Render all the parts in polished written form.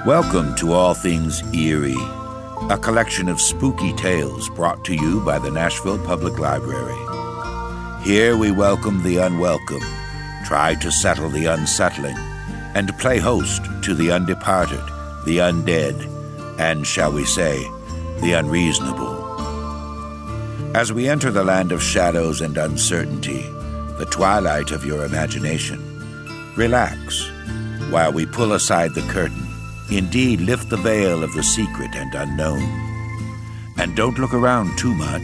Welcome to All Things Eerie, a collection of spooky tales brought to you by the Nashville Public Library. Here we welcome the unwelcome, try to settle the unsettling, and play host to the undeparted, the undead, and, shall we say, the unreasonable. As we enter the land of shadows and uncertainty, the twilight of your imagination, relax while we pull aside the curtain. Indeed, lift the veil of the secret and unknown. And don't look around too much.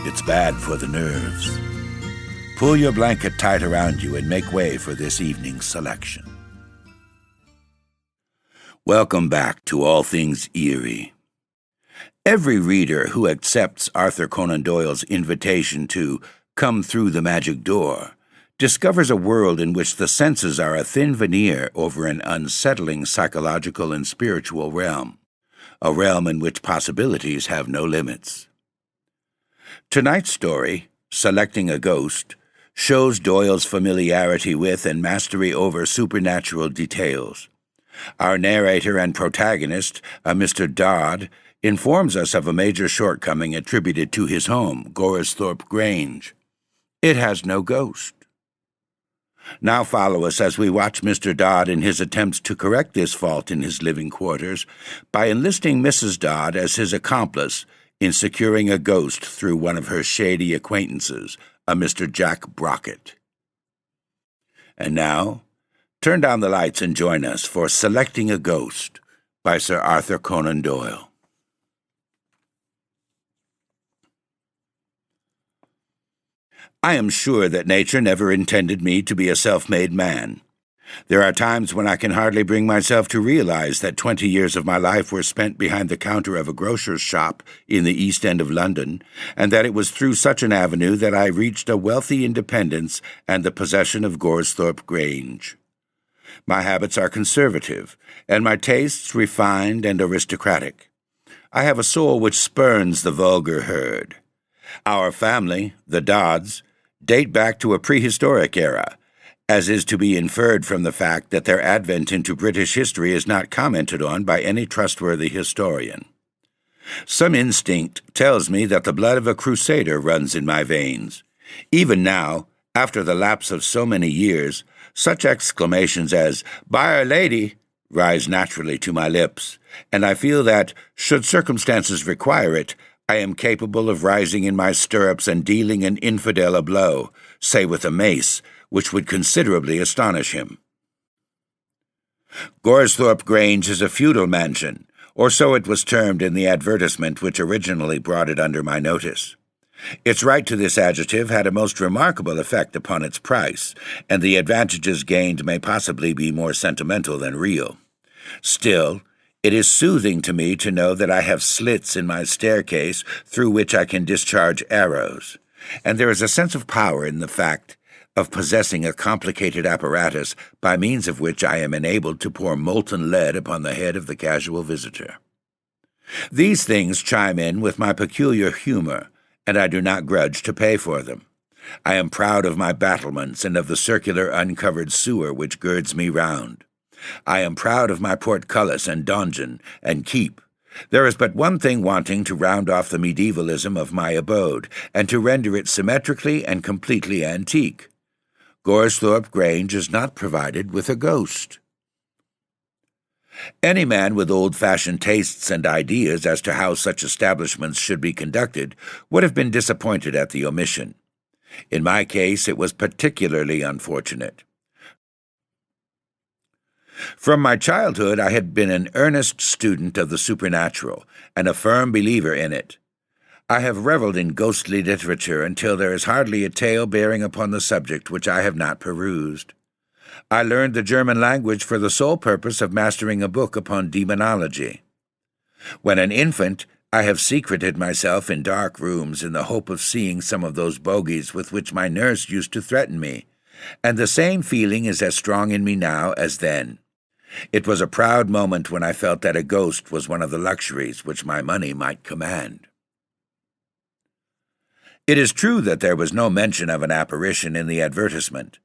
It's bad for the nerves. Pull your blanket tight around you and make way for this evening's selection. Welcome back to All Things Eerie. Every reader who accepts Arthur Conan Doyle's invitation to come through the magic door discovers a world in which the senses are a thin veneer over an unsettling psychological and spiritual realm, a realm in which possibilities have no limits. Tonight's story, Selecting a Ghost, shows Doyle's familiarity with and mastery over supernatural details. Our narrator and protagonist, a Mr. Dodd, informs us of a major shortcoming attributed to his home, Goresthorpe Grange. It has no ghost. Now follow us as we watch Mr. Dodd in his attempts to correct this fault in his living quarters by enlisting Mrs. Dodd as his accomplice in securing a ghost through one of her shady acquaintances, a Mr. Jack Brockett. And now, turn down the lights and join us for Selecting a Ghost by Sir Arthur Conan Doyle. I am sure that nature never intended me to be a self-made man. There are times when I can hardly bring myself to realize that 20 years of my life were spent behind the counter of a grocer's shop in the East End of London, and that it was through such an avenue that I reached a wealthy independence and the possession of Goresthorpe Grange. My habits are conservative, and my tastes refined and aristocratic. I have a soul which spurns the vulgar herd. Our family, the Dodds, date back to a prehistoric era, as is to be inferred from the fact that their advent into British history is not commented on by any trustworthy historian. Some instinct tells me that the blood of a crusader runs in my veins. Even now, after the lapse of so many years, such exclamations as, "By Our Lady," rise naturally to my lips, and I feel that, should circumstances require it, I am capable of rising in my stirrups and dealing an infidel a blow, say with a mace, which would considerably astonish him. Goresthorpe Grange is a feudal mansion, or so it was termed in the advertisement which originally brought it under my notice. Its right to this adjective had a most remarkable effect upon its price, and the advantages gained may possibly be more sentimental than real. Still, it is soothing to me to know that I have slits in my staircase through which I can discharge arrows, and there is a sense of power in the fact of possessing a complicated apparatus by means of which I am enabled to pour molten lead upon the head of the casual visitor. These things chime in with my peculiar humor, and I do not grudge to pay for them. I am proud of my battlements and of the circular uncovered sewer which girds me round. I am proud of my portcullis and donjon and keep. There is but one thing wanting to round off the medievalism of my abode, and to render it symmetrically and completely antique. Goresthorpe Grange is not provided with a ghost. Any man with old-fashioned tastes and ideas as to how such establishments should be conducted would have been disappointed at the omission. In my case, it was particularly unfortunate. From my childhood, I had been an earnest student of the supernatural, and a firm believer in it. I have reveled in ghostly literature until there is hardly a tale bearing upon the subject which I have not perused. I learned the German language for the sole purpose of mastering a book upon demonology. When an infant, I have secreted myself in dark rooms in the hope of seeing some of those bogies with which my nurse used to threaten me, and the same feeling is as strong in me now as then. It was a proud moment when I felt that a ghost was one of the luxuries which my money might command. It is true that there was no mention of an apparition in the advertisement.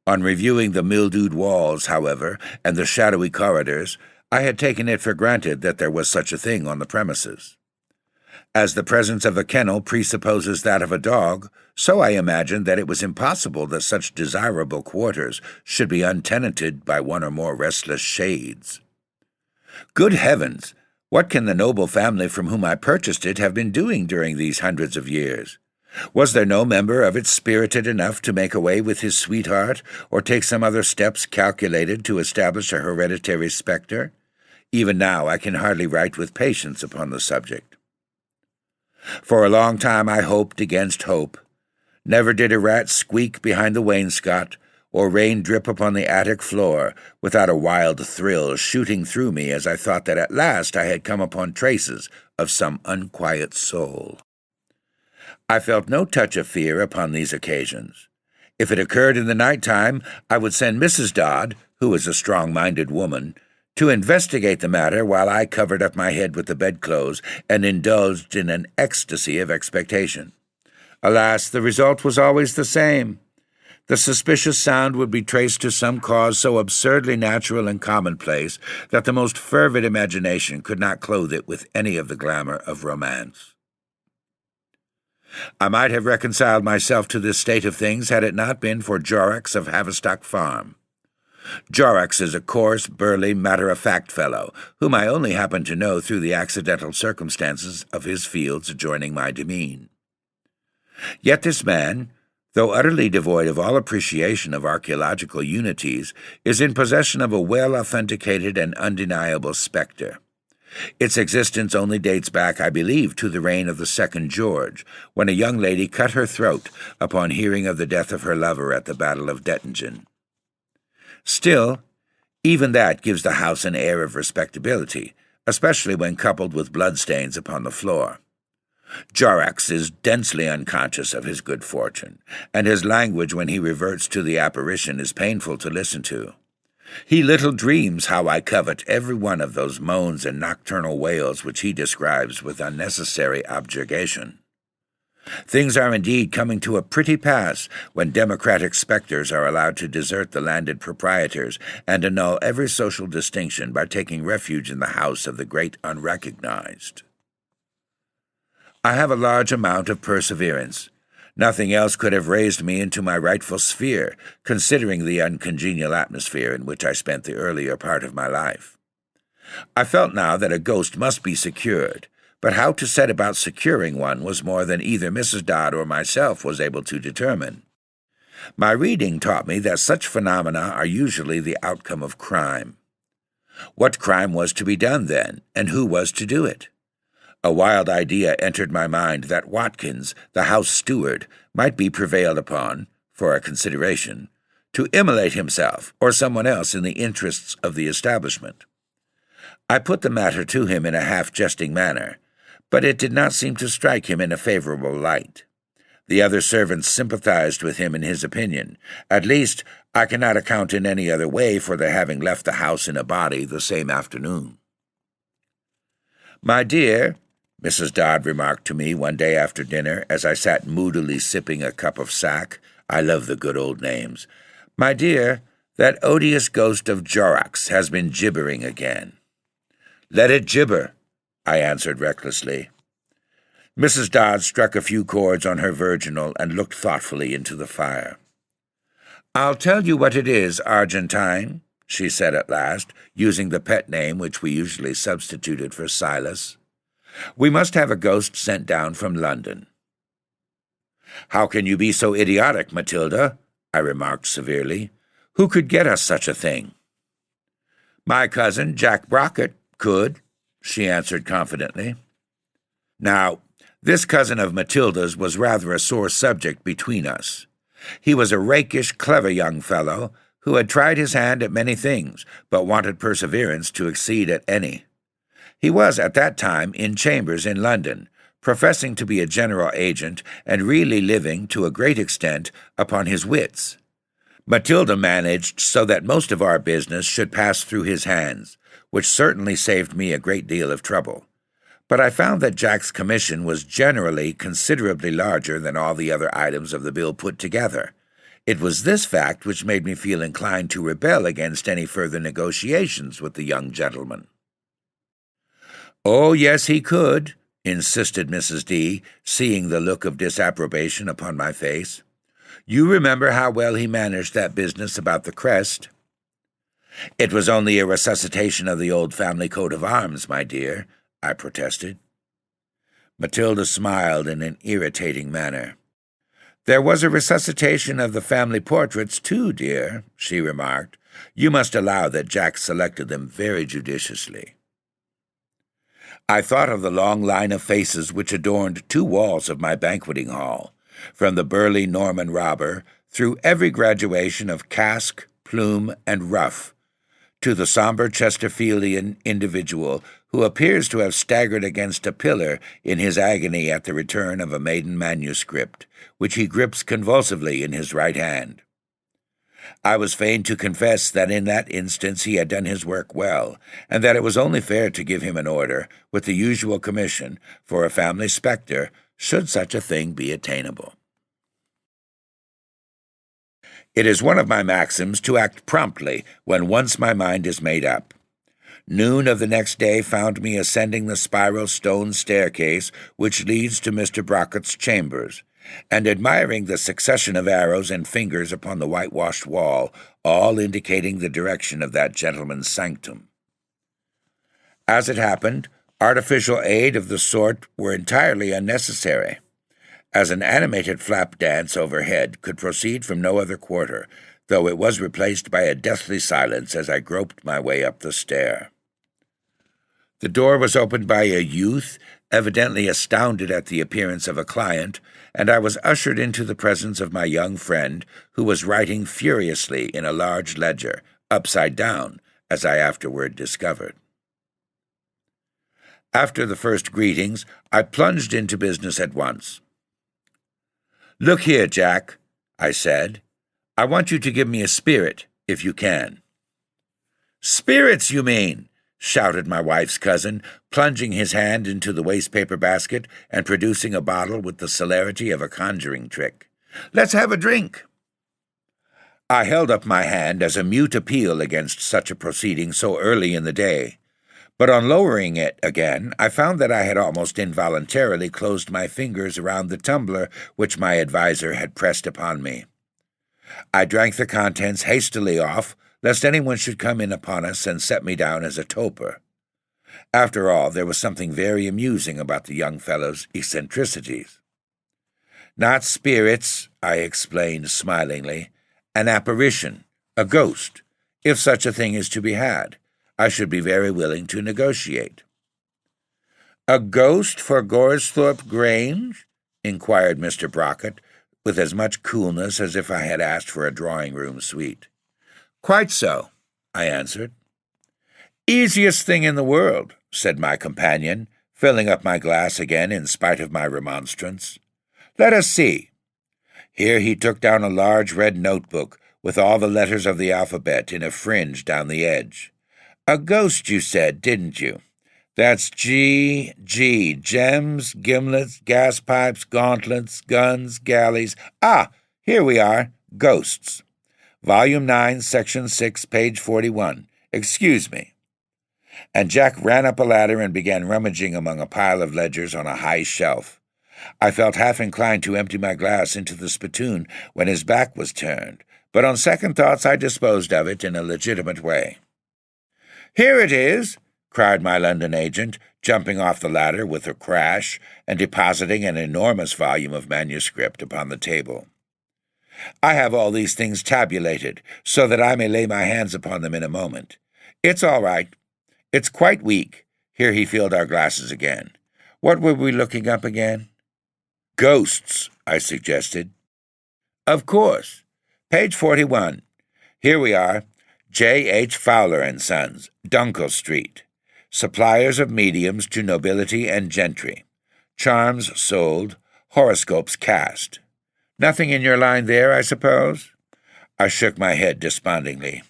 On reviewing the mildewed walls, however, and the shadowy corridors, I had taken it for granted that there was such a thing on the premises. As the presence of a kennel presupposes that of a dog, so I imagined that it was impossible that such desirable quarters should be untenanted by one or more restless shades. Good heavens! What can the noble family from whom I purchased it have been doing during these hundreds of years? Was there no member of it spirited enough to make away with his sweetheart, or take some other steps calculated to establish a hereditary spectre? Even now I can hardly write with patience upon the subject. For a long time I hoped against hope. Never did a rat squeak behind the wainscot, or rain drip upon the attic floor, without a wild thrill shooting through me as I thought that at last I had come upon traces of some unquiet soul. I felt no touch of fear upon these occasions. If it occurred in the night-time, I would send Mrs. Dodd, who was a strong-minded woman, to investigate the matter while I covered up my head with the bedclothes and indulged in an ecstasy of expectation. Alas, the result was always the same. The suspicious sound would be traced to some cause so absurdly natural and commonplace that the most fervid imagination could not clothe it with any of the glamour of romance. I might have reconciled myself to this state of things had it not been for Jorrocks of Haverstock Farm. Jorrocks is a coarse, burly, matter-of-fact fellow, whom I only happen to know through the accidental circumstances of his fields adjoining my demesne. Yet this man, though utterly devoid of all appreciation of archaeological unities, is in possession of a well-authenticated and undeniable spectre. Its existence only dates back, I believe, to the reign of the second George, when a young lady cut her throat upon hearing of the death of her lover at the Battle of Dettingen. Still, even that gives the house an air of respectability, especially when coupled with bloodstains upon the floor. Jorrocks is densely unconscious of his good fortune, and his language when he reverts to the apparition is painful to listen to. He little dreams how I covet every one of those moans and nocturnal wails which he describes with unnecessary objurgation. Things are indeed coming to a pretty pass when democratic spectres are allowed to desert the landed proprietors and annul every social distinction by taking refuge in the house of the great unrecognized. I have a large amount of perseverance. Nothing else could have raised me into my rightful sphere, considering the uncongenial atmosphere in which I spent the earlier part of my life. I felt now that a ghost must be secured, but how to set about securing one was more than either Mrs. Dodd or myself was able to determine. My reading taught me that such phenomena are usually the outcome of crime. What crime was to be done, then, and who was to do it? A wild idea entered my mind that Watkins, the house steward, might be prevailed upon, for a consideration, to immolate himself or someone else in the interests of the establishment. I put the matter to him in a half-jesting manner, but it did not seem to strike him in a favorable light. The other servants sympathized with him in his opinion. At least, I cannot account in any other way for their having left the house in a body the same afternoon. "My dear," Mrs. Dodd remarked to me one day after dinner as I sat moodily sipping a cup of sack — I love the good old names. "My dear, that odious ghost of Jorrocks has been gibbering again." "Let it gibber," I answered recklessly. Mrs. Dodd struck a few chords on her virginal and looked thoughtfully into the fire. "I'll tell you what it is, Argentine," she said at last, using the pet name which we usually substituted for Silas. "We must have a ghost sent down from London." "How can you be so idiotic, Matilda?" I remarked severely. "Who could get us such a thing?" "My cousin, Jack Brockett, could," she answered confidently. Now, this cousin of Matilda's was rather a sore subject between us. He was a rakish, clever young fellow who had tried his hand at many things, but wanted perseverance to exceed at any. He was at that time in chambers in London, professing to be a general agent and really living, to a great extent, upon his wits. Matilda managed so that most of our business should pass through his hands, which certainly saved me a great deal of trouble. But I found that Jack's commission was generally considerably larger than all the other items of the bill put together. It was this fact which made me feel inclined to rebel against any further negotiations with the young gentleman. "Oh, yes, he could," insisted Mrs. D., seeing the look of disapprobation upon my face. "You remember how well he managed that business about the crest." "It was only a resuscitation of the old family coat of arms, my dear," I protested. Matilda smiled in an irritating manner. "There was a resuscitation of the family portraits, too, dear," she remarked. "You must allow that Jack selected them very judiciously." I thought of the long line of faces which adorned 2 walls of my banqueting hall, from the burly Norman robber, through every graduation of casque, plume, and ruff, to the somber Chesterfieldian individual who appears to have staggered against a pillar in his agony at the return of a maiden manuscript, which he grips convulsively in his right hand. I was fain to confess that in that instance he had done his work well, and that it was only fair to give him an order, with the usual commission, for a family spectre, should such a thing be attainable. It is one of my maxims to act promptly when once my mind is made up. Noon of the next day found me ascending the spiral stone staircase which leads to Mr. Brockett's chambers, and admiring the succession of arrows and fingers upon the whitewashed wall, all indicating the direction of that gentleman's sanctum. As it happened, artificial aid of the sort were entirely unnecessary, as an animated flap dance overhead could proceed from no other quarter, though it was replaced by a deathly silence as I groped my way up the stair. The door was opened by a youth, evidently astounded at the appearance of a client, and I was ushered into the presence of my young friend, who was writing furiously in a large ledger, upside down, as I afterward discovered. After the first greetings, I plunged into business at once. "Look here, Jack," I said. "I want you to give me a spirit, if you can." "Spirits, you mean?" shouted my wife's cousin, plunging his hand into the waste-paper basket and producing a bottle with the celerity of a conjuring trick. "Let's have a drink." I held up my hand as a mute appeal against such a proceeding so early in the day, but on lowering it again, I found that I had almost involuntarily closed my fingers around the tumbler which my adviser had pressed upon me. I drank the contents hastily off, lest anyone should come in upon us and set me down as a toper. After all, there was something very amusing about the young fellow's eccentricities. "Not spirits," I explained smilingly. "An apparition, a ghost, if such a thing is to be had. I should be very willing to negotiate." "A ghost for Goresthorpe Grange?" inquired Mr. Brockett, with as much coolness as if I had asked for a drawing-room suite. "Quite so," I answered. "Easiest thing in the world," said my companion, filling up my glass again in spite of my remonstrance. "Let us see." Here he took down a large red notebook with all the letters of the alphabet in a fringe down the edge. "A ghost, you said, didn't you? That's G, gems, gimlets, gas pipes, gauntlets, guns, galleys. Ah, here we are, ghosts. Volume 9, Section 6, page 41. Excuse me." And Jack ran up a ladder and began rummaging among a pile of ledgers on a high shelf. I felt half inclined to empty my glass into the spittoon when his back was turned, but on second thoughts I disposed of it in a legitimate way. "Here it is," cried my London agent, jumping off the ladder with a crash and depositing an enormous volume of manuscript upon the table. "I have all these things tabulated, so that I may lay my hands upon them in a moment. It's all right. It's quite weak." Here he filled our glasses again. "What were we looking up again?" "Ghosts," I suggested. "Of course. Page 41. Here we are. J. H. Fowler and Sons, Dunkel Street. Suppliers of mediums to nobility and gentry. Charms sold, horoscopes cast. Nothing in your line there, I suppose?" I shook my head despondingly.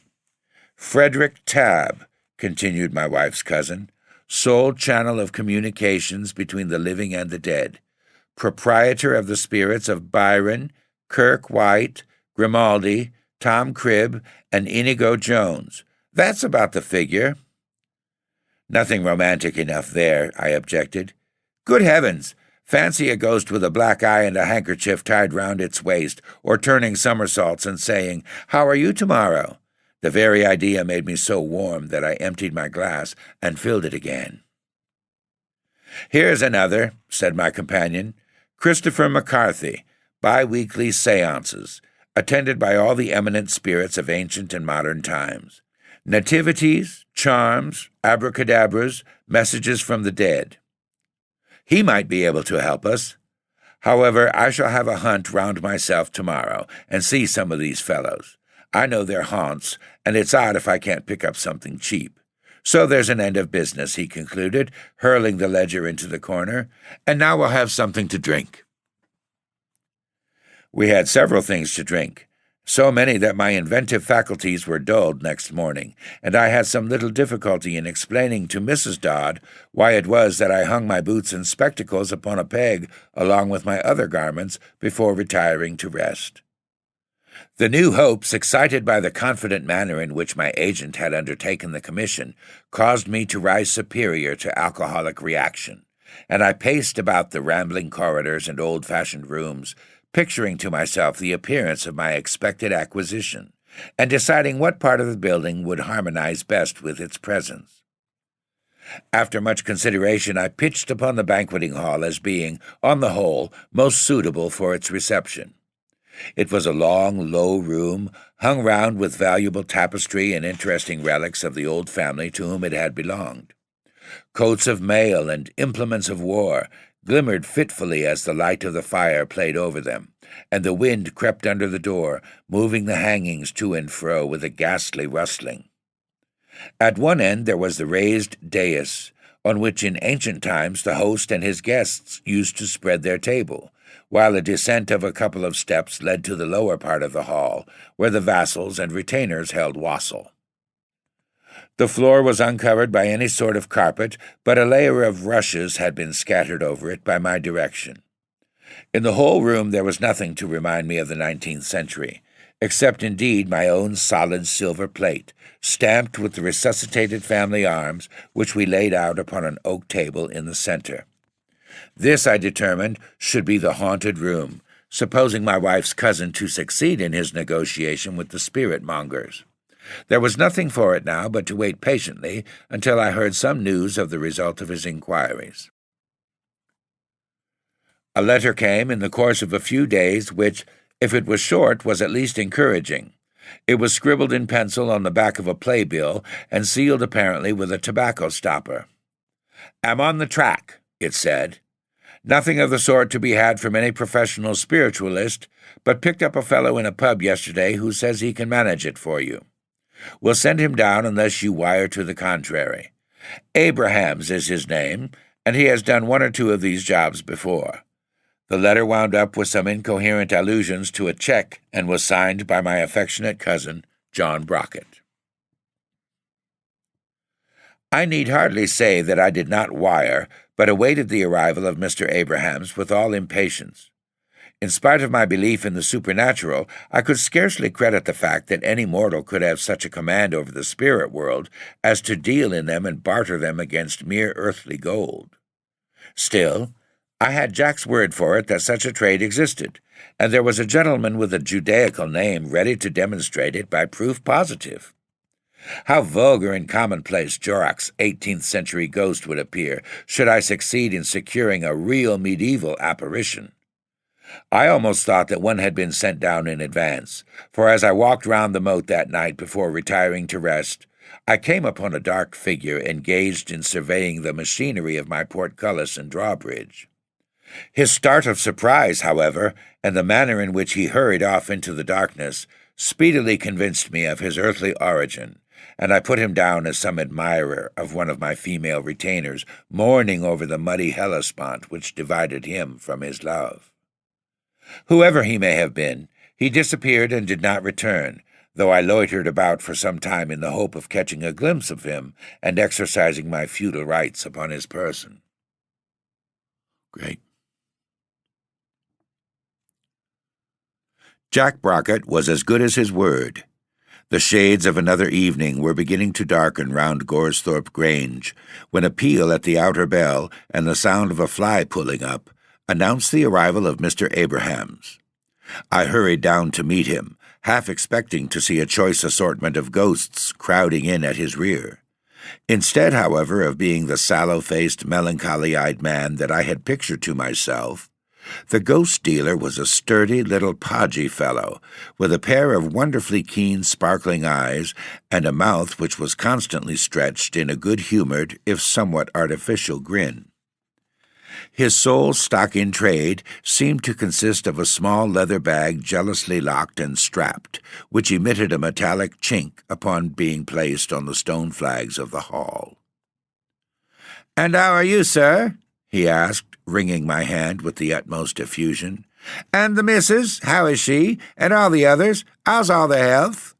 "Frederick Tabb," continued my wife's cousin, "sole channel of communications between the living and the dead. Proprietor of the spirits of Byron, Kirke White, Grimaldi, Tom Cribb, and Inigo Jones. That's about the figure." "Nothing romantic enough there," I objected. "Good heavens! Fancy a ghost with a black eye and a handkerchief tied round its waist, or turning somersaults and saying, 'How are you tomorrow?' The very idea made me so warm that I emptied my glass and filled it again. "Here's another," said my companion. "Christopher McCarthy, Bi-Weekly Seances, attended by all the eminent spirits of ancient and modern times. Nativities, charms, abracadabras, messages from the dead. He might be able to help us. However, I shall have a hunt round myself tomorrow and see some of these fellows. I know their haunts, and it's odd if I can't pick up something cheap. So there's an end of business," he concluded, hurling the ledger into the corner, "and now we'll have something to drink." We had several things to drink, so many that my inventive faculties were dulled next morning, and I had some little difficulty in explaining to Mrs. Dodd why it was that I hung my boots and spectacles upon a peg along with my other garments before retiring to rest. The new hopes, excited by the confident manner in which my agent had undertaken the commission, caused me to rise superior to alcoholic reaction, and I paced about the rambling corridors and old-fashioned rooms, picturing to myself the appearance of my expected acquisition, and deciding what part of the building would harmonize best with its presence. After much consideration, I pitched upon the banqueting hall as being, on the whole, most suitable for its reception. It was a long, low room, hung round with valuable tapestry and interesting relics of the old family to whom it had belonged. Coats of mail and implements of war glimmered fitfully as the light of the fire played over them, and the wind crept under the door, moving the hangings to and fro with a ghastly rustling. At one end there was the raised dais, on which in ancient times the host and his guests used to spread their table, while a descent of a couple of steps led to the lower part of the hall, where the vassals and retainers held wassail. The floor was uncovered by any sort of carpet, but a layer of rushes had been scattered over it by my direction. In the whole room there was nothing to remind me of the 19th century, except indeed my own solid silver plate, stamped with the resuscitated family arms, which we laid out upon an oak table in the center. This, I determined, should be the haunted room, supposing my wife's cousin to succeed in his negotiation with the spirit-mongers. There was nothing for it now but to wait patiently until I heard some news of the result of his inquiries. A letter came in the course of a few days which, if it was short, was at least encouraging. It was scribbled in pencil on the back of a playbill and sealed apparently with a tobacco stopper. "Am on the track," it said. "Nothing of the sort to be had from any professional spiritualist, but picked up a fellow in a pub yesterday who says he can manage it for you. We'll send him down unless you wire to the contrary. Abrahams is his name, and he has done one or two of these jobs before." The letter wound up with some incoherent allusions to a check and was signed by my affectionate cousin, John Brockett. I need hardly say that I did not wire, but awaited the arrival of Mr. Abrahams with all impatience. In spite of my belief in the supernatural, I could scarcely credit the fact that any mortal could have such a command over the spirit world as to deal in them and barter them against mere earthly gold. Still, I had Jack's word for it that such a trade existed, and there was a gentleman with a Judaical name ready to demonstrate it by proof positive. How vulgar and commonplace Jorrocks' 18th-century ghost would appear should I succeed in securing a real medieval apparition. I almost thought that one had been sent down in advance, for as I walked round the moat that night before retiring to rest, I came upon a dark figure engaged in surveying the machinery of my portcullis and drawbridge. His start of surprise, however, and the manner in which he hurried off into the darkness, speedily convinced me of his earthly origin, and I put him down as some admirer of one of my female retainers, mourning over the muddy Hellespont which divided him from his love. Whoever he may have been, he disappeared and did not return, though I loitered about for some time in the hope of catching a glimpse of him and exercising my feudal rights upon his person. Great. Jack Brockett was as good as his word. The shades of another evening were beginning to darken round Goresthorpe Grange, when a peal at the outer bell and the sound of a fly pulling up announced the arrival of Mr. Abrahams. I hurried down to meet him, half expecting to see a choice assortment of ghosts crowding in at his rear. Instead, however, of being the sallow-faced, melancholy-eyed man that I had pictured to myself, the ghost dealer was a sturdy little podgy fellow, with a pair of wonderfully keen, sparkling eyes and a mouth which was constantly stretched in a good-humored, if somewhat artificial, grin. His sole stock in trade seemed to consist of a small leather bag jealously locked and strapped, which emitted a metallic chink upon being placed on the stone flags of the hall. "And how are you, sir?" he asked, wringing my hand with the utmost effusion. "And the missus, how is she? And all the others, how's all their health?"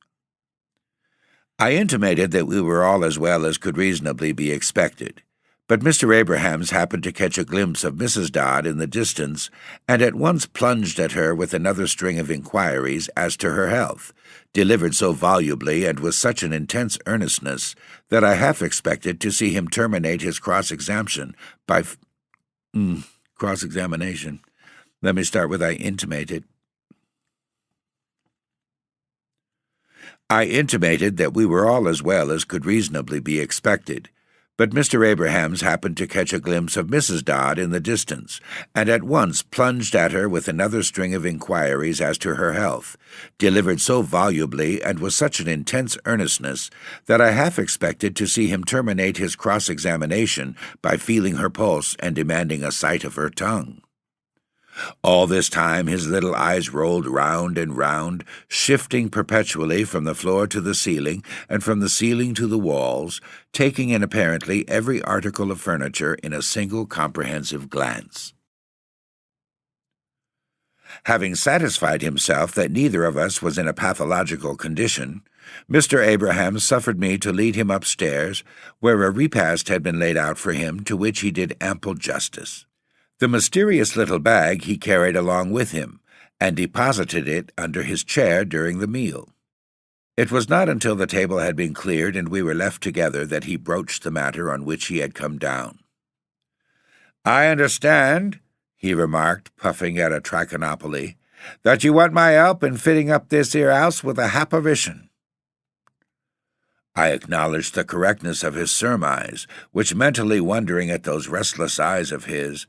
I intimated that we were all as well as could reasonably be expected, but Mr. Abrahams happened to catch a glimpse of Mrs. Dodd in the distance, and at once plunged at her with another string of inquiries as to her health, delivered so volubly and with such an intense earnestness that I half expected to see him terminate his cross-examination by cross-examination. Let me start with I intimated that we were all as well as could reasonably be expected, but Mr. Abrahams happened to catch a glimpse of Mrs. Dodd in the distance, and at once plunged at her with another string of inquiries as to her health, delivered so volubly and with such an intense earnestness that I half expected to see him terminate his cross-examination by feeling her pulse and demanding a sight of her tongue. All this time his little eyes rolled round and round, shifting perpetually from the floor to the ceiling, and from the ceiling to the walls, taking in apparently every article of furniture in a single comprehensive glance. Having satisfied himself that neither of us was in a pathological condition, Mr. Abrahams suffered me to lead him upstairs, where a repast had been laid out for him to which he did ample justice. The mysterious little bag he carried along with him, and deposited it under his chair during the meal. It was not until the table had been cleared and we were left together that he broached the matter on which he had come down. "I understand," he remarked, puffing at a trichinopoly, "that you want my help in fitting up this here house with a happarition." I acknowledged the correctness of his surmise, which, mentally wondering at those restless eyes of his,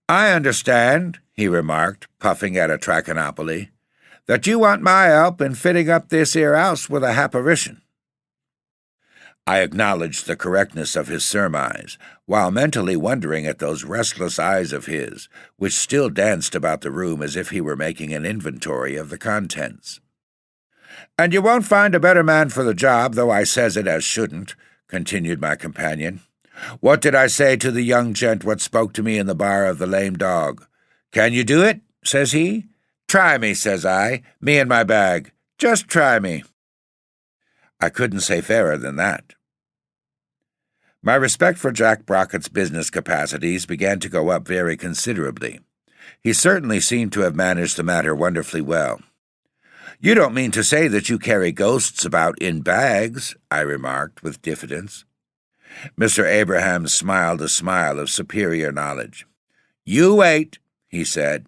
"I understand," he remarked, puffing at a trichinopoly, "that you want my help in fitting up this here house with a happarition." I acknowledged the correctness of his surmise, while mentally wondering at those restless eyes of his, which still danced about the room as if he were making an inventory of the contents. "And you won't find a better man for the job, though I says it as shouldn't," continued my companion. "What did I say to the young gent what spoke to me in the bar of the Lame Dog? 'Can you do it?' says he. 'Try me,' says I, 'me and my bag. Just try me.' I couldn't say fairer than that." My respect for Jack Brockett's business capacities began to go up very considerably. He certainly seemed to have managed the matter wonderfully well. "You don't mean to say that you carry ghosts about in bags?" I remarked with diffidence. Mr. Abrahams smiled a smile of superior knowledge. "You wait," he said.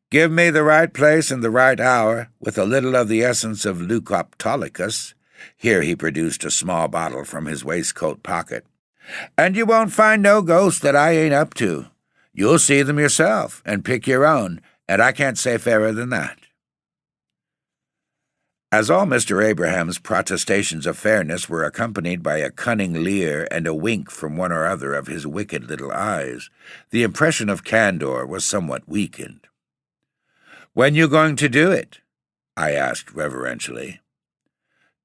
"Give me the right place and the right hour, with a little of the essence of leucoptolicus." Here he produced a small bottle from his waistcoat pocket. "And you won't find no ghost that I ain't up to. You'll see them yourself, and pick your own, and I can't say fairer than that." As all Mr. Abraham's protestations of fairness were accompanied by a cunning leer and a wink from one or other of his wicked little eyes, the impression of candor was somewhat weakened. "When you going to do it?" I asked reverentially.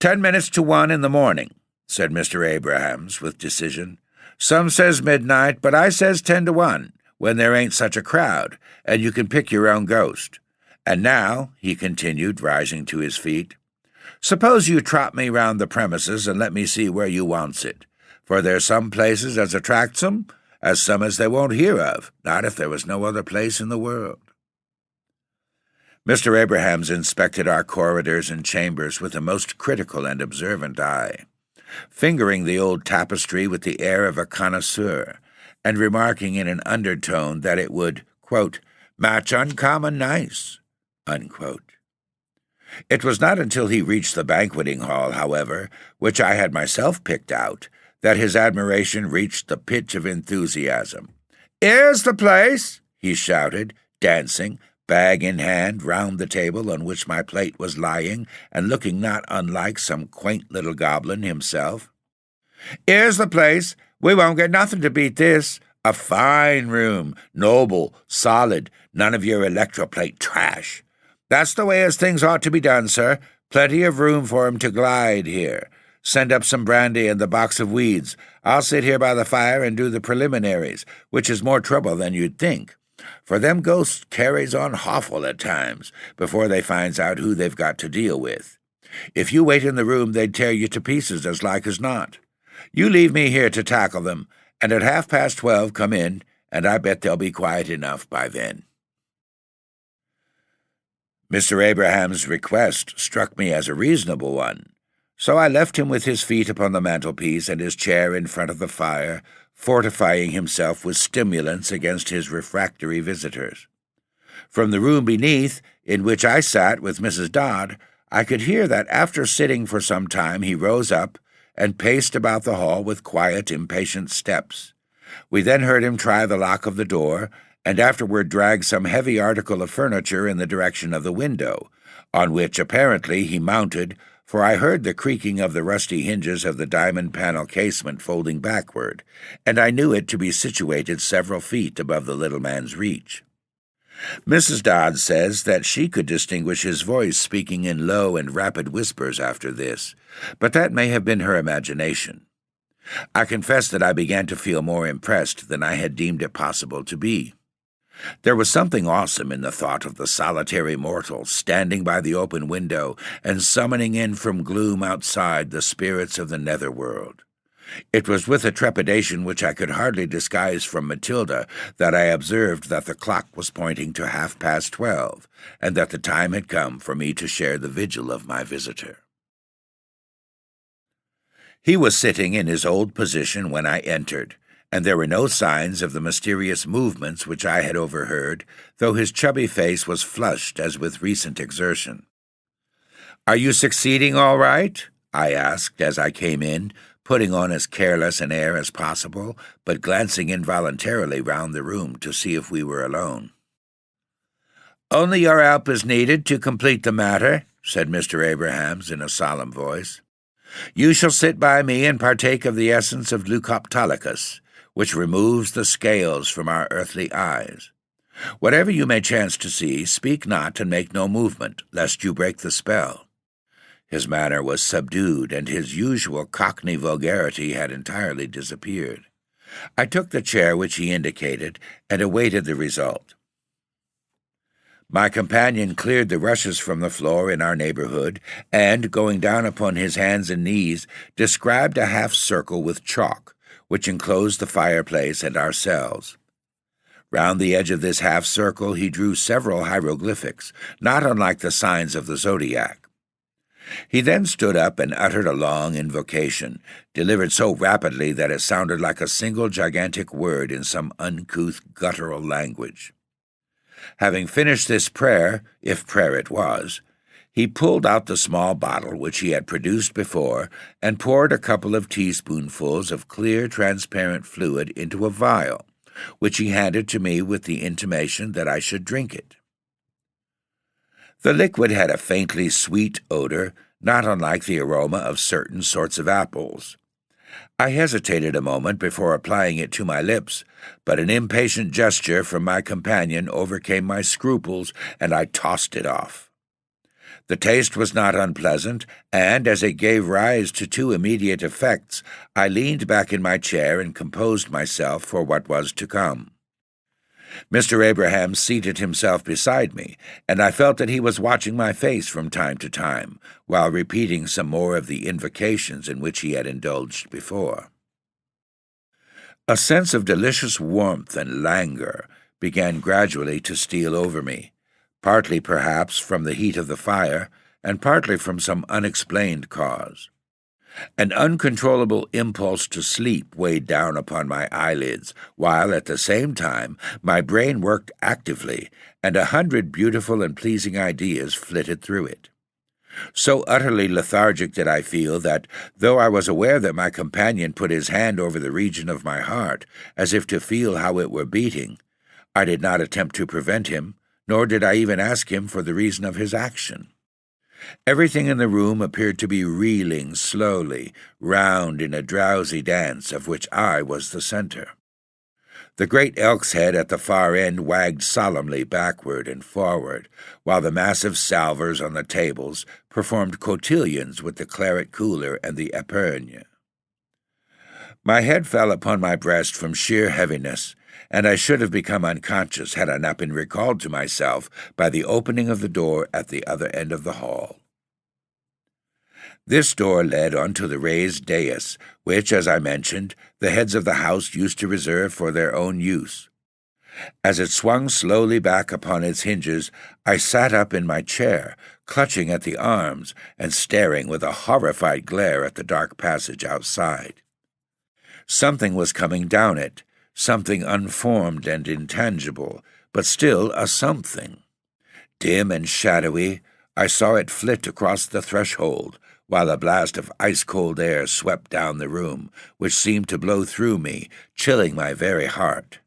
10 minutes to 1 in the morning," said Mr. Abrahams with decision. "Some says midnight, but I says 10 to 1, when there ain't such a crowd, and you can pick your own ghost. And now," he continued, rising to his feet, "suppose you trot me round the premises and let me see where you wants it. For there's some places as attracts 'em, as some as they won't hear of, not if there was no other place in the world. Mr. Abrahams inspected our corridors and chambers with a most critical and observant eye, fingering the old tapestry with the air of a connoisseur, and remarking in an undertone that it would, quote, match uncommon nice, unquote. It was not until he reached the banqueting hall, however, which I had myself picked out, that his admiration reached the pitch of enthusiasm. "Here's the place," he shouted, dancing, bag in hand, round the table on which my plate was lying, and looking not unlike some quaint little goblin himself. "Here's the place. We won't get nothing to beat this. A fine room, noble, solid, none of your electroplate trash. That's the way as things ought to be done, sir. Plenty of room for him to glide here. Send up some brandy and the box of weeds. I'll sit here by the fire and do the preliminaries, which is more trouble than you'd think. For them ghosts carries on hawful at times, before they finds out who they've got to deal with. If you wait in the room, they'd tear you to pieces as like as not. You leave me here to tackle them, and at 12:30 come in, and I bet they'll be quiet enough by then." Mr. Abraham's request struck me as a reasonable one, so I left him with his feet upon the mantelpiece and his chair in front of the fire, fortifying himself with stimulants against his refractory visitors. From the room beneath, in which I sat with Mrs. Dodd, I could hear that after sitting for some time he rose up and paced about the hall with quiet, impatient steps. We then heard him try the lock of the door, and afterward drag some heavy article of furniture in the direction of the window, on which apparently he mounted, for I heard the creaking of the rusty hinges of the diamond panel casement folding backward, and I knew it to be situated several feet above the little man's reach. Mrs. Dodd says that she could distinguish his voice speaking in low and rapid whispers after this, but that may have been her imagination. I confess that I began to feel more impressed than I had deemed it possible to be. There was something awesome in the thought of the solitary mortal standing by the open window and summoning in from gloom outside the spirits of the netherworld. It was with a trepidation which I could hardly disguise from Matilda that I observed that the clock was pointing to 12:30, and that the time had come for me to share the vigil of my visitor. He was sitting in his old position when I entered, and there were no signs of the mysterious movements which I had overheard, though his chubby face was flushed as with recent exertion. "Are you succeeding all right?" I asked as I came in, putting on as careless an air as possible, but glancing involuntarily round the room to see if we were alone. "Only your help is needed to complete the matter," said Mr. Abrahams in a solemn voice. "You shall sit by me and partake of the essence of leucoptolicus, which removes the scales from our earthly eyes. Whatever you may chance to see, speak not and make no movement, lest you break the spell." His manner was subdued, and his usual Cockney vulgarity had entirely disappeared. I took the chair which he indicated, and awaited the result. My companion cleared the rushes from the floor in our neighborhood, and, going down upon his hands and knees, described a half-circle with chalk, which enclosed the fireplace and our cells. Round the edge of this half-circle he drew several hieroglyphics, not unlike the signs of the zodiac. He then stood up and uttered a long invocation, delivered so rapidly that it sounded like a single gigantic word in some uncouth guttural language. Having finished this prayer, if prayer it was, he pulled out the small bottle which he had produced before and poured a couple of teaspoonfuls of clear, transparent fluid into a vial, which he handed to me with the intimation that I should drink it. The liquid had a faintly sweet odor, not unlike the aroma of certain sorts of apples. I hesitated a moment before applying it to my lips, but an impatient gesture from my companion overcame my scruples, and I tossed it off. The taste was not unpleasant, and as it gave rise to two immediate effects, I leaned back in my chair and composed myself for what was to come. Mr. Abrahams seated himself beside me, and I felt that he was watching my face from time to time, while repeating some more of the invocations in which he had indulged before. A sense of delicious warmth and languor began gradually to steal over me, partly perhaps from the heat of the fire, and partly from some unexplained cause. An uncontrollable impulse to sleep weighed down upon my eyelids, while at the same time my brain worked actively, and 100 beautiful and pleasing ideas flitted through it. So utterly lethargic did I feel that, though I was aware that my companion put his hand over the region of my heart, as if to feel how it were beating, I did not attempt to prevent him, nor did I even ask him for the reason of his action. Everything in the room appeared to be reeling slowly round in a drowsy dance of which I was the center. The great elk's head at the far end wagged solemnly backward and forward, while the massive salvers on the tables performed cotillions with the claret cooler and the épergne. My head fell upon my breast from sheer heaviness, and I should have become unconscious had I not been recalled to myself by the opening of the door at the other end of the hall. This door led onto the raised dais, which, as I mentioned, the heads of the house used to reserve for their own use. As it swung slowly back upon its hinges, I sat up in my chair, clutching at the arms and staring with a horrified glare at the dark passage outside. Something was coming down it, something unformed and intangible, but still a something. Dim and shadowy, I saw it flit across the threshold, while a blast of ice-cold air swept down the room, which seemed to blow through me, chilling my very heart.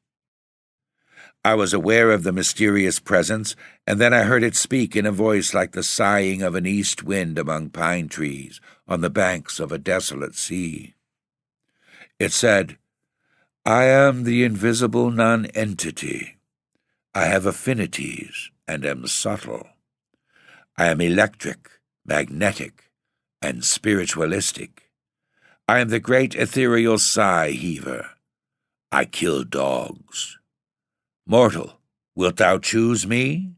I was aware of the mysterious presence, and then I heard it speak in a voice like the sighing of an east wind among pine trees on the banks of a desolate sea. It said, "I am the invisible nonentity. I have affinities and am subtle. I am electric, magnetic, and spiritualistic. I am the great ethereal sigh-heaver. I kill dogs. Mortal, wilt thou choose me?"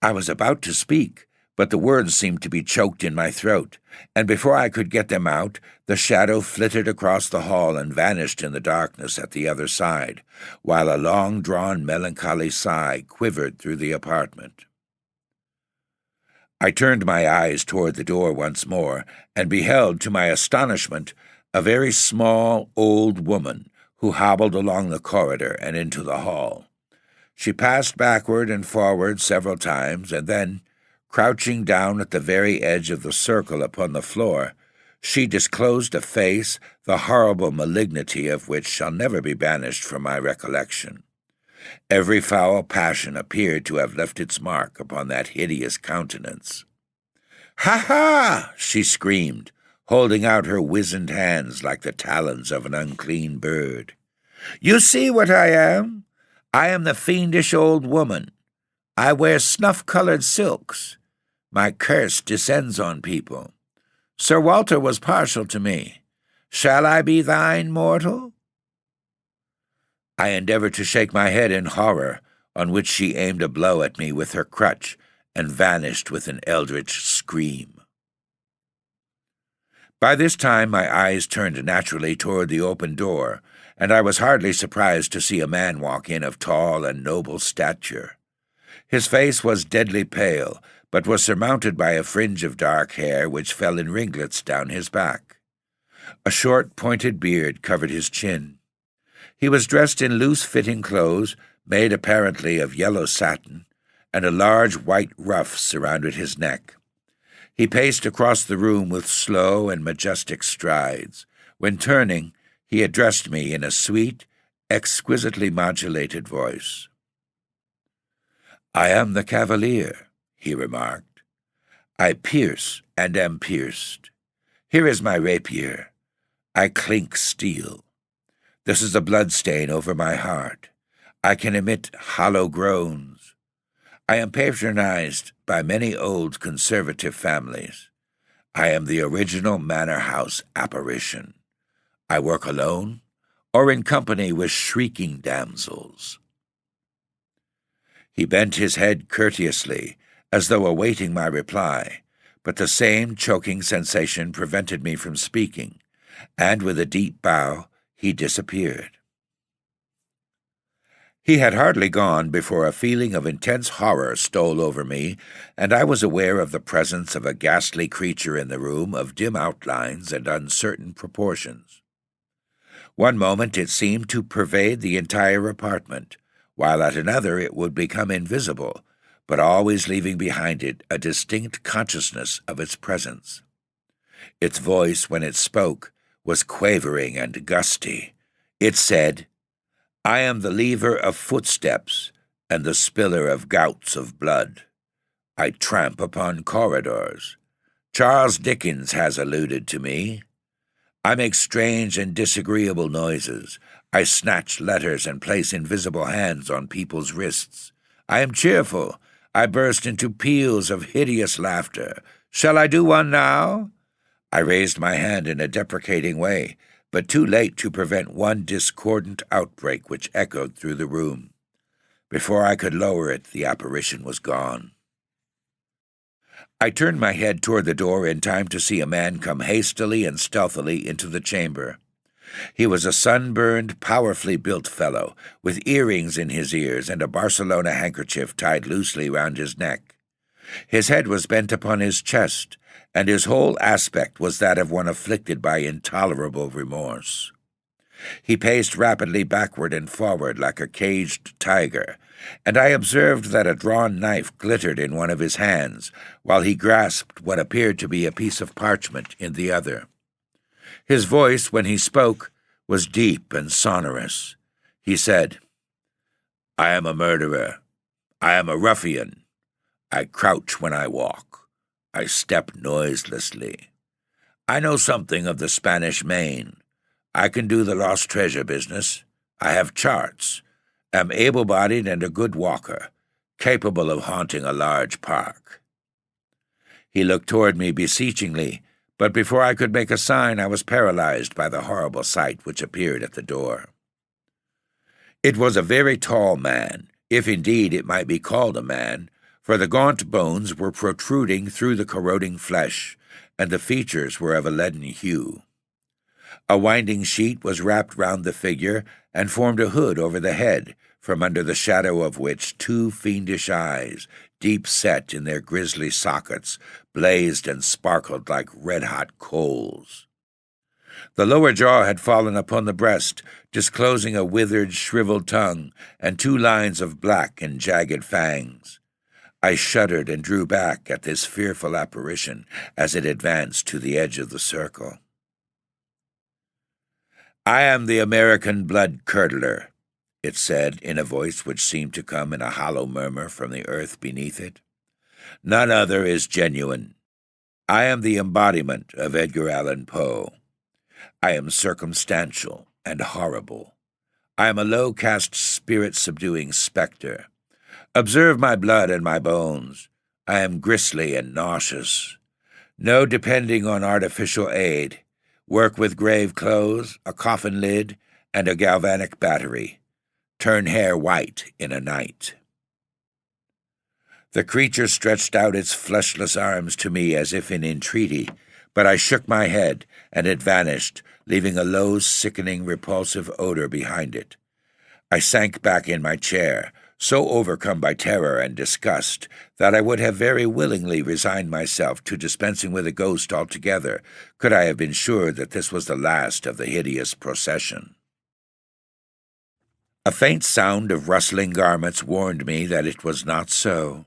I was about to speak, but the words seemed to be choked in my throat, and before I could get them out, the shadow flitted across the hall and vanished in the darkness at the other side, while a long-drawn melancholy sigh quivered through the apartment. I turned my eyes toward the door once more, and beheld, to my astonishment, a very small old woman who hobbled along the corridor and into the hall. She passed backward and forward several times, and then, crouching down at the very edge of the circle upon the floor, she disclosed a face the horrible malignity of which shall never be banished from my recollection. Every foul passion appeared to have left its mark upon that hideous countenance. "Ha ha!" she screamed, holding out her wizened hands like the talons of an unclean bird. "You see what I am? I am the fiendish old woman. I wear snuff-colored silks. My curse descends on people. Sir Walter was partial to me. Shall I be thine, mortal?" I endeavored to shake my head in horror, on which she aimed a blow at me with her crutch and vanished with an eldritch scream. By this time my eyes turned naturally toward the open door, and I was hardly surprised to see a man walk in of tall and noble stature. His face was deadly pale, but was surmounted by a fringe of dark hair which fell in ringlets down his back. A short, pointed beard covered his chin. He was dressed in loose-fitting clothes, made apparently of yellow satin, and a large white ruff surrounded his neck. He paced across the room with slow and majestic strides. When turning, he addressed me in a sweet, exquisitely modulated voice. "I am the Cavalier," he remarked. "I pierce and am pierced. Here is my rapier. I clink steel. This is a blood-stain over my heart. I can emit hollow groans. I am patronized by many old conservative families. I am the original manor house apparition. I work alone or in company with shrieking damsels." He bent his head courteously, as though awaiting my reply, but the same choking sensation prevented me from speaking, and with a deep bow, he disappeared. He had hardly gone before a feeling of intense horror stole over me, and I was aware of the presence of a ghastly creature in the room of dim outlines and uncertain proportions. One moment it seemed to pervade the entire apartment, while at another it would become invisible, but always leaving behind it a distinct consciousness of its presence. Its voice, when it spoke, was quavering and gusty. It said, "I am the lever of footsteps and the spiller of gouts of blood. I tramp upon corridors. Charles Dickens has alluded to me. I make strange and disagreeable noises. I snatch letters and place invisible hands on people's wrists. I am cheerful. I burst into peals of hideous laughter. Shall I do one now?" I raised my hand in a deprecating way, but too late to prevent one discordant outbreak which echoed through the room. Before I could lower it, the apparition was gone. I turned my head toward the door in time to see a man come hastily and stealthily into the chamber. He was a sunburned, powerfully built fellow, with earrings in his ears and a Barcelona handkerchief tied loosely round his neck. His head was bent upon his chest, and his whole aspect was that of one afflicted by intolerable remorse. He paced rapidly backward and forward like a caged tiger, and I observed that a drawn knife glittered in one of his hands, while he grasped what appeared to be a piece of parchment in the other. His voice, when he spoke, was deep and sonorous. He said, "I am a murderer. I am a ruffian. I crouch when I walk. I step noiselessly. I know something of the Spanish Main. I can do the lost treasure business. I have charts, am able-bodied and a good walker, capable of haunting a large park." He looked toward me beseechingly, but before I could make a sign I was paralyzed by the horrible sight which appeared at the door. It was a very tall man, if indeed it might be called a man, for the gaunt bones were protruding through the corroding flesh, and the features were of a leaden hue. A winding sheet was wrapped round the figure and formed a hood over the head, from under the shadow of which two fiendish eyes, deep set in their grisly sockets, blazed and sparkled like red-hot coals. The lower jaw had fallen upon the breast, disclosing a withered, shriveled tongue and two lines of black and jagged fangs. I shuddered and drew back at this fearful apparition as it advanced to the edge of the circle. "I am the American blood-curdler," it said in a voice which seemed to come in a hollow murmur from the earth beneath it. "None other is genuine. I am the embodiment of Edgar Allan Poe. I am circumstantial and horrible. I am a low-caste spirit-subduing spectre. Observe my blood and my bones. I am grisly and nauseous. No depending on artificial aid. Work with grave clothes, a coffin lid, and a galvanic battery. Turn hair white in a night." The creature stretched out its fleshless arms to me as if in entreaty, but I shook my head, and it vanished, leaving a low, sickening, repulsive odor behind it. I sank back in my chair, so overcome by terror and disgust that I would have very willingly resigned myself to dispensing with a ghost altogether, could I have been sure that this was the last of the hideous procession. A faint sound of rustling garments warned me that it was not so.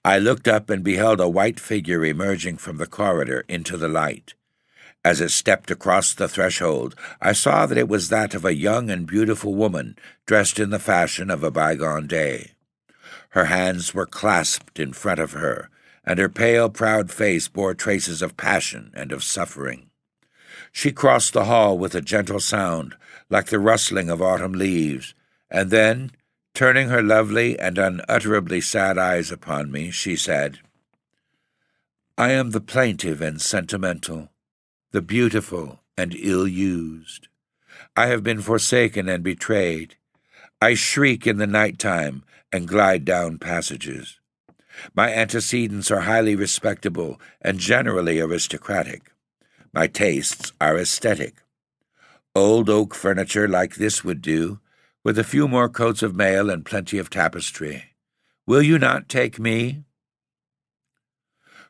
I looked up and beheld a white figure emerging from the corridor into the light. As it stepped across the threshold, I saw that it was that of a young and beautiful woman, dressed in the fashion of a bygone day. Her hands were clasped in front of her, and her pale, proud face bore traces of passion and of suffering. She crossed the hall with a gentle sound, like the rustling of autumn leaves, and then, turning her lovely and unutterably sad eyes upon me, she said, "I am the plaintive and sentimental, the beautiful and ill-used. I have been forsaken and betrayed. I shriek in the night-time and glide down passages. My antecedents are highly respectable and generally aristocratic. My tastes are aesthetic. Old oak furniture like this would do, with a few more coats of mail and plenty of tapestry. Will you not take me?"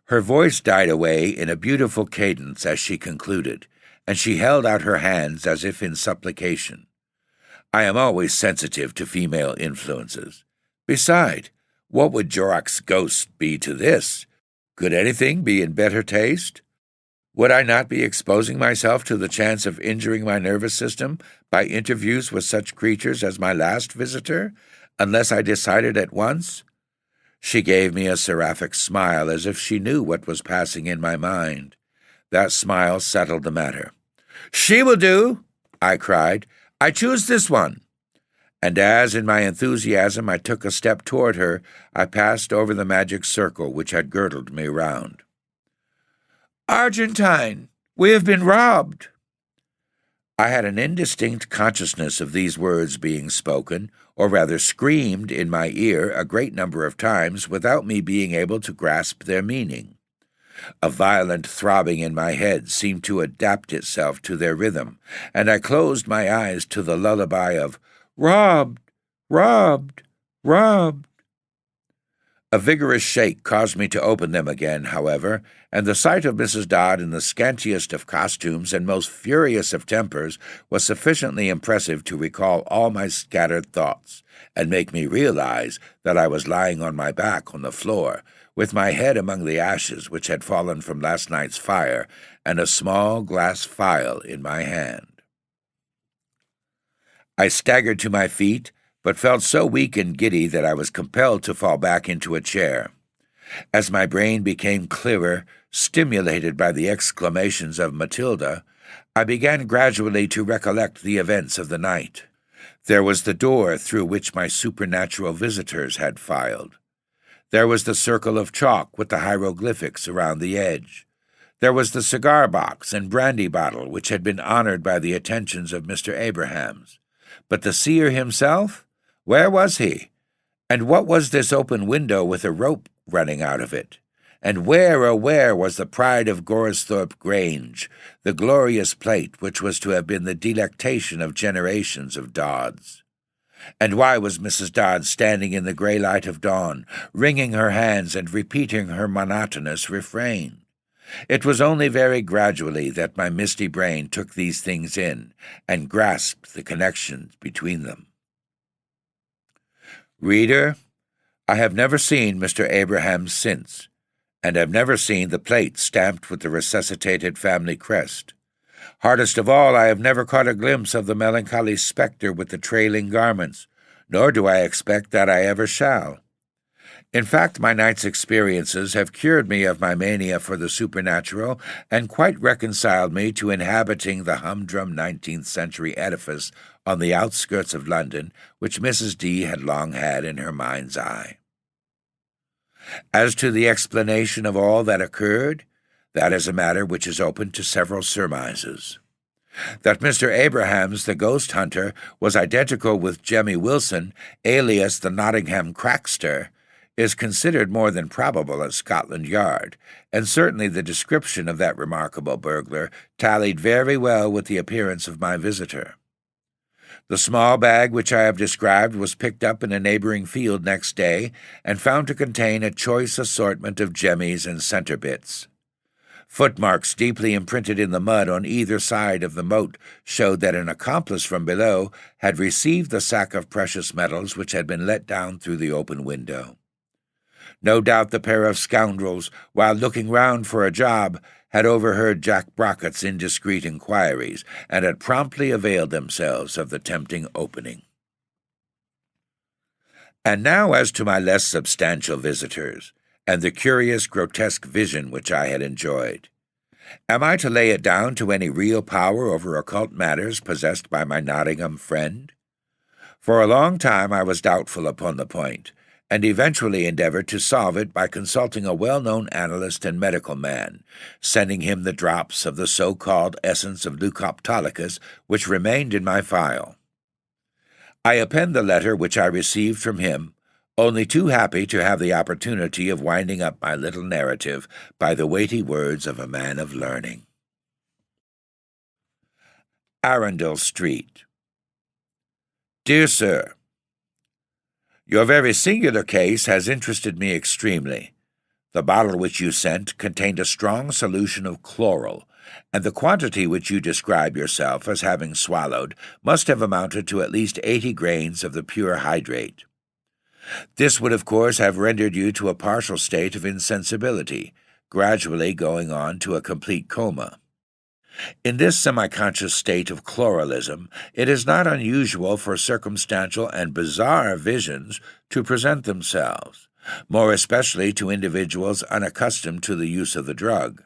Her voice died away in a beautiful cadence as she concluded, and she held out her hands as if in supplication. I am always sensitive to female influences. Beside, what would Jorrocks' ghost be to this? Could anything be in better taste? Would I not be exposing myself to the chance of injuring my nervous system by interviews with such creatures as my last visitor, unless I decided at once? She gave me a seraphic smile as if she knew what was passing in my mind. That smile settled the matter. "She will do," I cried. "I choose this one." And as in my enthusiasm I took a step toward her, I passed over the magic circle which had girdled me round. "Argentine, we have been robbed." I had an indistinct consciousness of these words being spoken, or rather screamed, in my ear a great number of times without me being able to grasp their meaning. A violent throbbing in my head seemed to adapt itself to their rhythm, and I closed my eyes to the lullaby of "Robbed, robbed, robbed." A vigorous shake caused me to open them again, however, and the sight of Mrs. Dodd in the scantiest of costumes and most furious of tempers was sufficiently impressive to recall all my scattered thoughts, and make me realize that I was lying on my back on the floor, with my head among the ashes which had fallen from last night's fire, and a small glass phial in my hand. I staggered to my feet, but felt so weak and giddy that I was compelled to fall back into a chair. As my brain became clearer, stimulated by the exclamations of Matilda, I began gradually to recollect the events of the night. There was the door through which my supernatural visitors had filed. There was the circle of chalk with the hieroglyphics around the edge. There was the cigar box and brandy bottle which had been honored by the attentions of Mr. Abrahams. But the seer himself? Where was he? And what was this open window with a rope running out of it? And where, oh where, was the pride of Goresthorpe Grange, the glorious plate which was to have been the delectation of generations of Dodds? And why was Mrs. Dodd standing in the grey light of dawn, wringing her hands and repeating her monotonous refrain? It was only very gradually that my misty brain took these things in and grasped the connections between them. Reader, I have never seen Mr. Abrahams since, and have never seen the plate stamped with the resuscitated family crest. Hardest of all, I have never caught a glimpse of the melancholy spectre with the trailing garments, nor do I expect that I ever shall. In fact, my night's experiences have cured me of my mania for the supernatural and quite reconciled me to inhabiting the humdrum 19th-century edifice on the outskirts of London which Mrs. D. had long had in her mind's eye. As to the explanation of all that occurred, that is a matter which is open to several surmises. That Mr. Abrahams, the ghost hunter, was identical with Jemmy Wilson, alias the Nottingham Crackster, is considered more than probable at Scotland Yard, and certainly the description of that remarkable burglar tallied very well with the appearance of my visitor. The small bag which I have described was picked up in a neighboring field next day and found to contain a choice assortment of jemmies and centre bits. Footmarks deeply imprinted in the mud on either side of the moat showed that an accomplice from below had received the sack of precious metals which had been let down through the open window. No doubt the pair of scoundrels, while looking round for a job, had overheard Jack Brockett's indiscreet inquiries, and had promptly availed themselves of the tempting opening. And now as to my less substantial visitors, and the curious, grotesque vision which I had enjoyed. Am I to lay it down to any real power over occult matters possessed by my Nottingham friend? For a long time I was doubtful upon the point, and eventually endeavored to solve it by consulting a well-known analyst and medical man, sending him the drops of the so-called essence of Leucoptolicus which remained in my phial. I append the letter which I received from him, only too happy to have the opportunity of winding up my little narrative by the weighty words of a man of learning. Arundel Street. Dear Sir, your very singular case has interested me extremely. The bottle which you sent contained a strong solution of chloral, and the quantity which you describe yourself as having swallowed must have amounted to at least 80 grains of the pure hydrate. This would, of course, have rendered you to a partial state of insensibility, gradually going on to a complete coma. In this semi-conscious state of chloralism, it is not unusual for circumstantial and bizarre visions to present themselves, more especially to individuals unaccustomed to the use of the drug.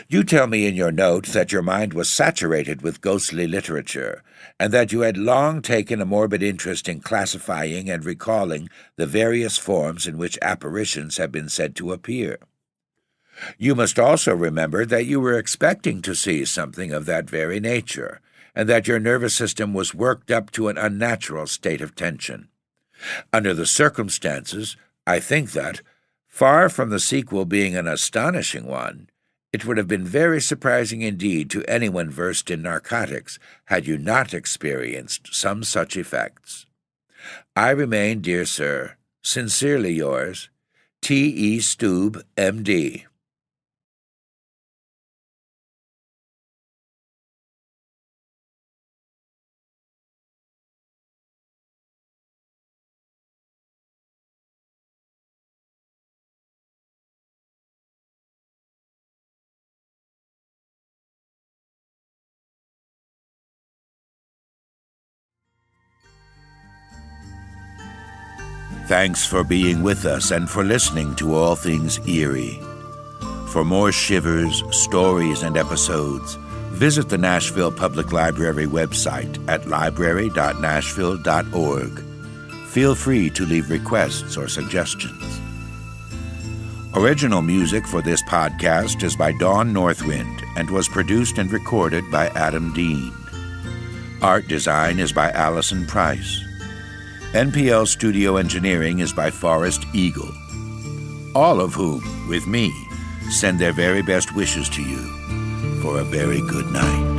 You tell me in your note that your mind was saturated with ghostly literature, and that you had long taken a morbid interest in classifying and recalling the various forms in which apparitions have been said to appear. You must also remember that you were expecting to see something of that very nature, and that your nervous system was worked up to an unnatural state of tension. Under the circumstances, I think that, far from the sequel being an astonishing one, it would have been very surprising indeed to anyone versed in narcotics had you not experienced some such effects. I remain, dear sir, sincerely yours, T.E. Stube, M.D. Thanks for being with us and for listening to All Things Eerie. For more shivers, stories, and episodes, visit the Nashville Public Library website at library.nashville.org. Feel free to leave requests or suggestions. Original music for this podcast is by Dawn Northwind and was produced and recorded by Adam Dean. Art design is by Allison Price. NPL studio engineering is by Forrest Eagle, all of whom, with me, send their very best wishes to you for a very good night.